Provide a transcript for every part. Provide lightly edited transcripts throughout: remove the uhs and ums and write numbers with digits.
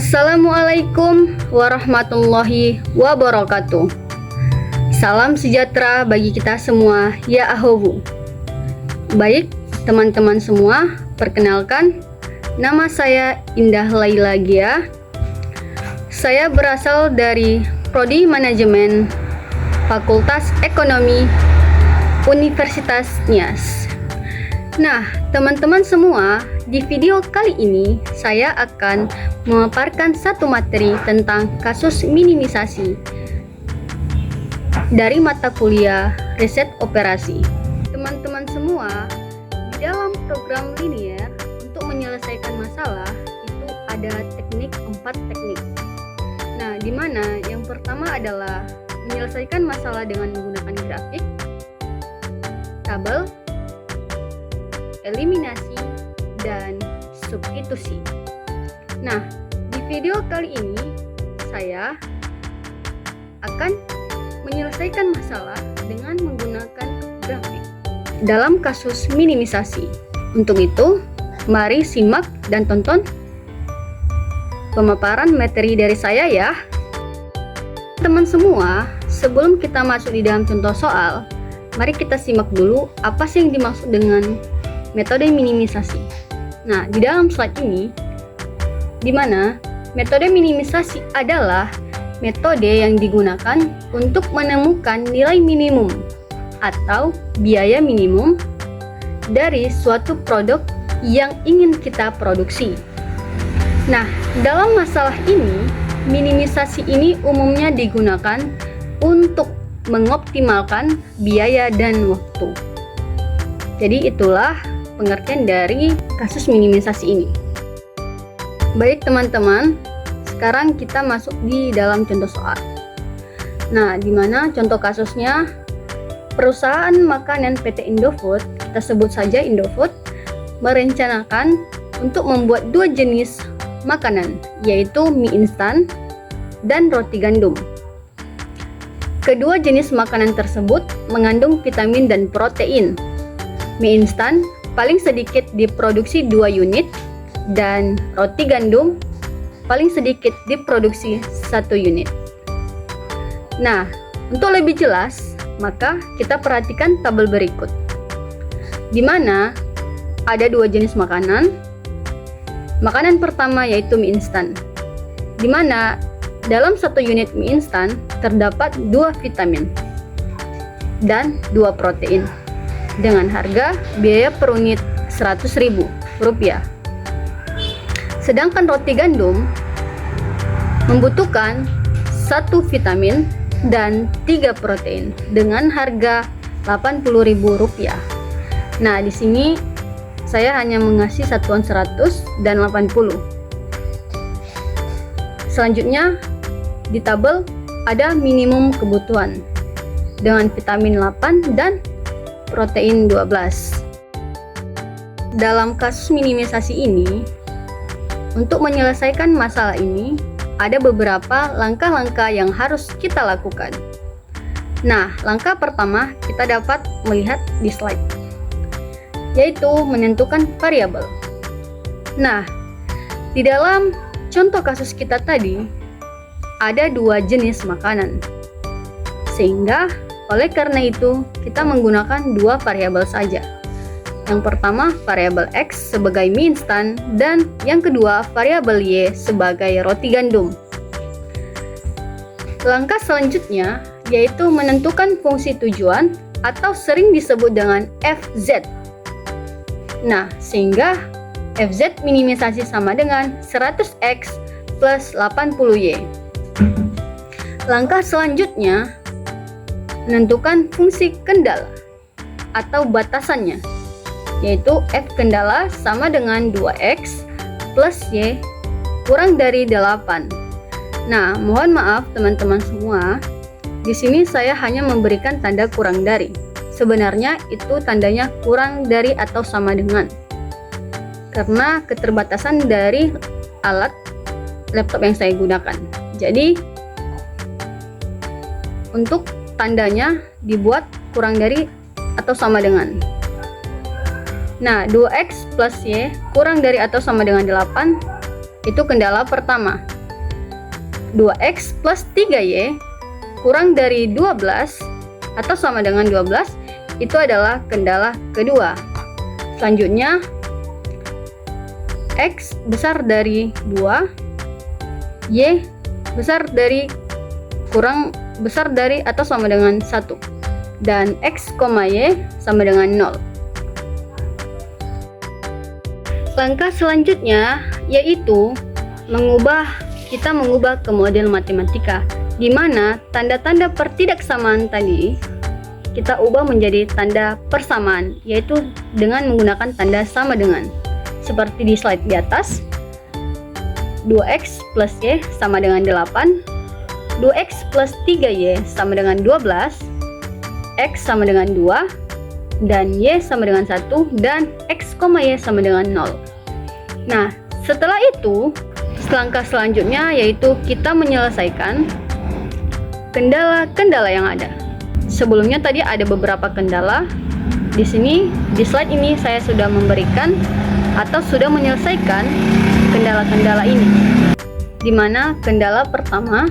Assalamualaikum warahmatullahi wabarakatuh. Salam sejahtera bagi kita semua, ya ahowu. Baik, teman-teman semua, perkenalkan, nama saya Indah Laila Gia. Saya berasal dari Prodi Manajemen Fakultas Ekonomi Universitas Nias. Nah, teman-teman semua, di video kali ini saya akan memaparkan satu materi tentang kasus minimisasi dari mata kuliah riset operasi. Teman-teman semua, di dalam program linear untuk menyelesaikan masalah itu ada 4 teknik. Nah, di mana yang pertama adalah menyelesaikan masalah dengan menggunakan grafik, tabel, eliminasi, dan substitusi. Nah, di video kali ini saya akan menyelesaikan masalah dengan menggunakan grafik dalam kasus minimisasi. Untuk itu, mari simak dan tonton pemaparan materi dari saya ya. Teman semua, sebelum kita masuk di dalam contoh soal, mari kita simak dulu apa sih yang dimaksud dengan metode minimisasi. Nah, di dalam slide ini, di mana metode minimisasi adalah metode yang digunakan untuk menemukan nilai minimum atau biaya minimum dari suatu produk yang ingin kita produksi. Nah, dalam masalah ini, minimisasi ini umumnya digunakan untuk mengoptimalkan biaya dan waktu. Jadi itulah pengertian dari kasus minimisasi ini. Baik teman-teman, sekarang kita masuk di dalam contoh soal. Nah, di mana contoh kasusnya perusahaan makanan PT Indofood, kita sebut saja Indofood, merencanakan untuk membuat 2 jenis makanan, yaitu mie instan dan roti gandum. Kedua jenis makanan tersebut mengandung vitamin dan protein. Mie instan paling sedikit diproduksi 2 unit dan roti gandum paling sedikit diproduksi 1 unit. Nah, untuk lebih jelas, maka kita perhatikan tabel berikut, di mana ada 2 jenis makanan. Makanan pertama yaitu mie instan, di mana dalam 1 unit mie instan terdapat 2 vitamin dan 2 protein dengan harga biaya per unit Rp100.000. Sedangkan roti gandum membutuhkan 1 vitamin dan 3 protein dengan harga Rp80.000. Nah, di sini saya hanya mengasih satuan 100 dan 80. Selanjutnya di tabel ada minimum kebutuhan dengan vitamin 8 dan protein 12. Dalam kasus minimisasi ini, untuk menyelesaikan masalah ini, ada beberapa langkah-langkah yang harus kita lakukan. Nah, langkah pertama kita dapat melihat di slide, yaitu menentukan variabel. Nah, di dalam contoh kasus kita tadi, ada 2 jenis makanan. Sehingga oleh karena itu, kita menggunakan 2 variabel saja. Yang pertama, variabel X sebagai mie instan, dan yang kedua, variabel Y sebagai roti gandum. Langkah selanjutnya yaitu menentukan fungsi tujuan atau sering disebut dengan FZ. Nah, sehingga FZ minimisasi sama dengan 100X plus 80Y. Langkah selanjutnya menentukan fungsi kendala atau batasannya, yaitu F kendala sama dengan 2X plus Y kurang dari 8. Nah, mohon maaf teman-teman semua, di sini saya hanya memberikan tanda kurang dari. Sebenarnya itu tandanya kurang dari atau sama dengan, karena keterbatasan dari alat laptop yang saya gunakan. Jadi, untuk tandanya dibuat kurang dari atau sama dengan. Nah, 2X plus Y kurang dari atau sama dengan 8 itu kendala pertama. 2x plus 3y kurang dari 12 atau sama dengan 12 itu adalah kendala kedua. Selanjutnya, x besar dari 2, y besar dari kurang besar dari atau sama dengan 1, dan x, y sama dengan 0. Langkah selanjutnya yaitu kita mengubah ke model matematika, di mana tanda-tanda pertidaksamaan tadi kita ubah menjadi tanda persamaan, yaitu dengan menggunakan tanda sama dengan. Seperti di slide di atas, 2x plus y sama dengan 8, 2x plus 3y sama dengan 12, x sama dengan 2, dan y sama dengan 1, dan x, y sama dengan 0. Nah, setelah itu, langkah selanjutnya yaitu kita menyelesaikan kendala-kendala yang ada. Sebelumnya tadi ada beberapa kendala. Di sini, di slide ini saya sudah memberikan atau sudah menyelesaikan kendala-kendala ini. Di mana kendala pertama,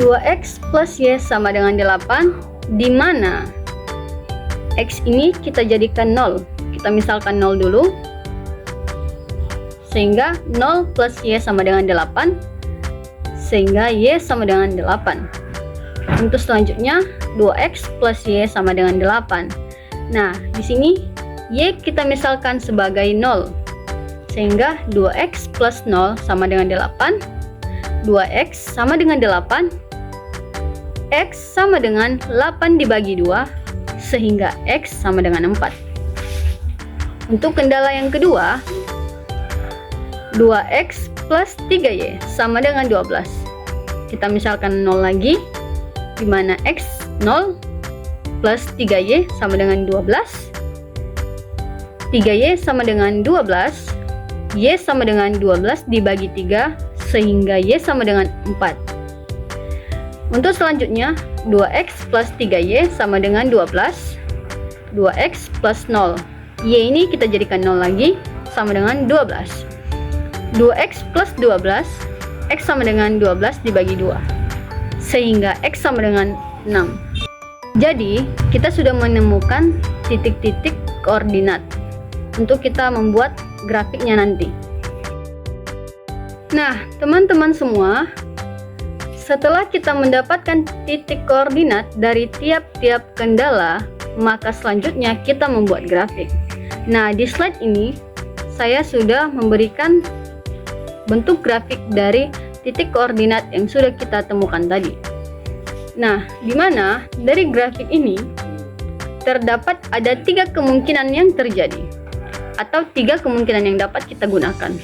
2x plus y sama dengan 8, di mana x ini kita jadikan 0. Kita misalkan 0 dulu. Sehingga 0 plus y sama dengan 8, sehingga y sama dengan 8. Untuk selanjutnya, 2x plus y sama dengan 8. Nah, di sini y kita misalkan sebagai 0, sehingga 2x plus 0 sama dengan 8, 2x sama dengan 8, x sama dengan 8 dibagi 2, sehingga x sama dengan 4. Untuk kendala yang kedua, 2x plus 3y sama dengan 12. Kita misalkan 0 lagi, di mana x 0 plus 3y sama dengan 12, 3y sama dengan 12, y sama dengan 12 dibagi 3, sehingga y sama dengan 4. Untuk selanjutnya, 2x plus 3y sama dengan 12, 2x plus 0, y ini kita jadikan 0 lagi, sama dengan 12. 2x plus 12, x sama dengan 12 dibagi 2, sehingga x sama dengan 6. Jadi, kita sudah menemukan titik-titik koordinat untuk kita membuat grafiknya nanti. Nah, teman-teman semua, setelah kita mendapatkan titik koordinat dari tiap-tiap kendala, maka selanjutnya kita membuat grafik. Nah, di slide ini saya sudah memberikan bentuk grafik dari titik koordinat yang sudah kita temukan tadi. Nah, di mana dari grafik ini terdapat ada 3 kemungkinan yang terjadi, atau 3 kemungkinan yang dapat kita gunakan.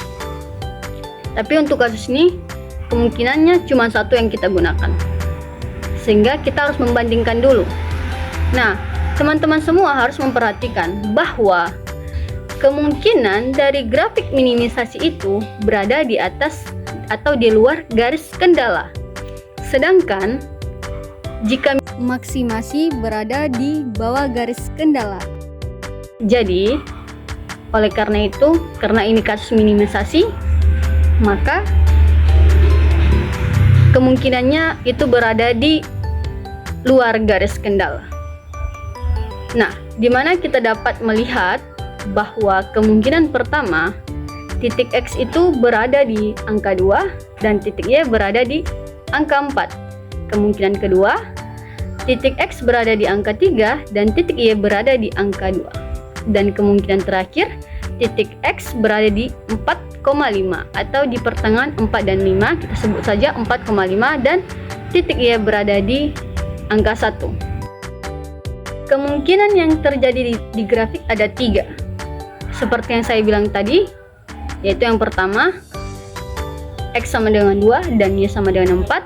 Tapi untuk kasus ini, kemungkinannya cuma 1 yang kita gunakan, sehingga kita harus membandingkan dulu. Nah, teman-teman semua harus memperhatikan bahwa kemungkinan dari grafik minimisasi itu berada di atas atau di luar garis kendala. Sedangkan jika maksimasi berada di bawah garis kendala. Jadi, oleh karena itu, karena ini kasus minimisasi, maka kemungkinannya itu berada di luar garis kendala. Nah, di mana kita dapat melihat bahwa kemungkinan pertama, titik x itu berada di angka 2 dan titik y berada di angka 4. Kemungkinan kedua, titik x berada di angka 3 dan titik y berada di angka 2. Dan kemungkinan terakhir, titik x berada di 4,5 atau di pertengahan 4 dan 5, kita sebut saja 4,5, dan titik y berada di angka 1. Kemungkinan yang terjadi di grafik ada 3. Seperti yang saya bilang tadi, yaitu yang pertama, x sama dengan 2 dan y sama dengan 4,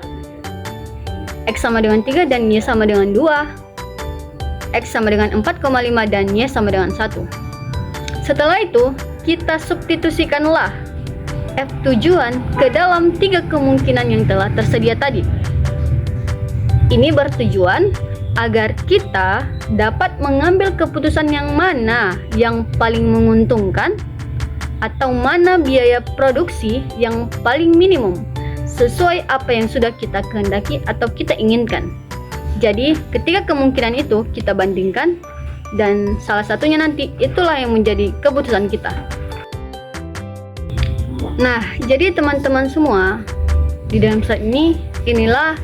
x sama dengan 3 dan y sama dengan 2, x sama dengan 4,5 dan y sama dengan 1. Setelah itu, kita substitusikanlah f tujuan ke dalam 3 kemungkinan yang telah tersedia tadi. Ini bertujuan agar kita dapat mengambil keputusan yang mana yang paling menguntungkan atau mana biaya produksi yang paling minimum, sesuai apa yang sudah kita kehendaki atau kita inginkan. Jadi, ketika kemungkinan itu kita bandingkan, dan salah satunya nanti itulah yang menjadi keputusan kita. Nah, jadi teman-teman semua, di dalam slide ini, inilah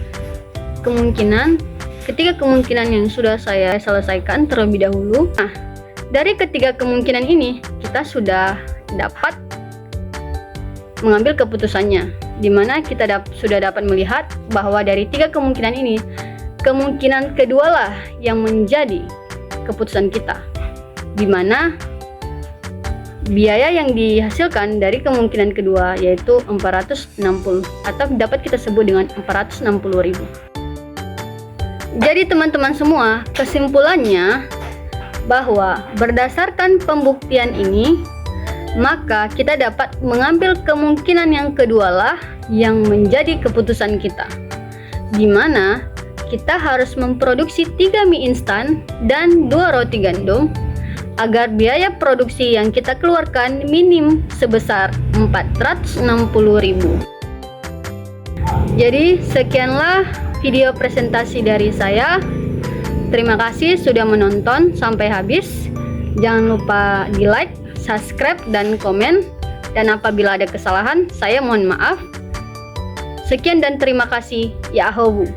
kemungkinan. Ketika kemungkinan yang sudah saya selesaikan terlebih dahulu. Nah, dari ketiga kemungkinan ini, kita sudah dapat mengambil keputusannya, di mana kita sudah dapat melihat bahwa dari tiga kemungkinan ini, kemungkinan kedua lah yang menjadi keputusan kita, di mana biaya yang dihasilkan dari kemungkinan kedua yaitu 460 atau dapat kita sebut dengan 460.000. Jadi teman-teman semua, kesimpulannya bahwa berdasarkan pembuktian ini, maka kita dapat mengambil kemungkinan yang kedua lah yang menjadi keputusan kita, di mana kita harus memproduksi 3 mie instan dan 2 roti gandum agar biaya produksi yang kita keluarkan minim sebesar 460.000. Jadi sekianlah video presentasi dari saya. Terima kasih sudah menonton sampai habis. Jangan lupa di like, subscribe, dan komen. Dan apabila ada kesalahan, saya mohon maaf. Sekian dan terima kasih. Yahoo.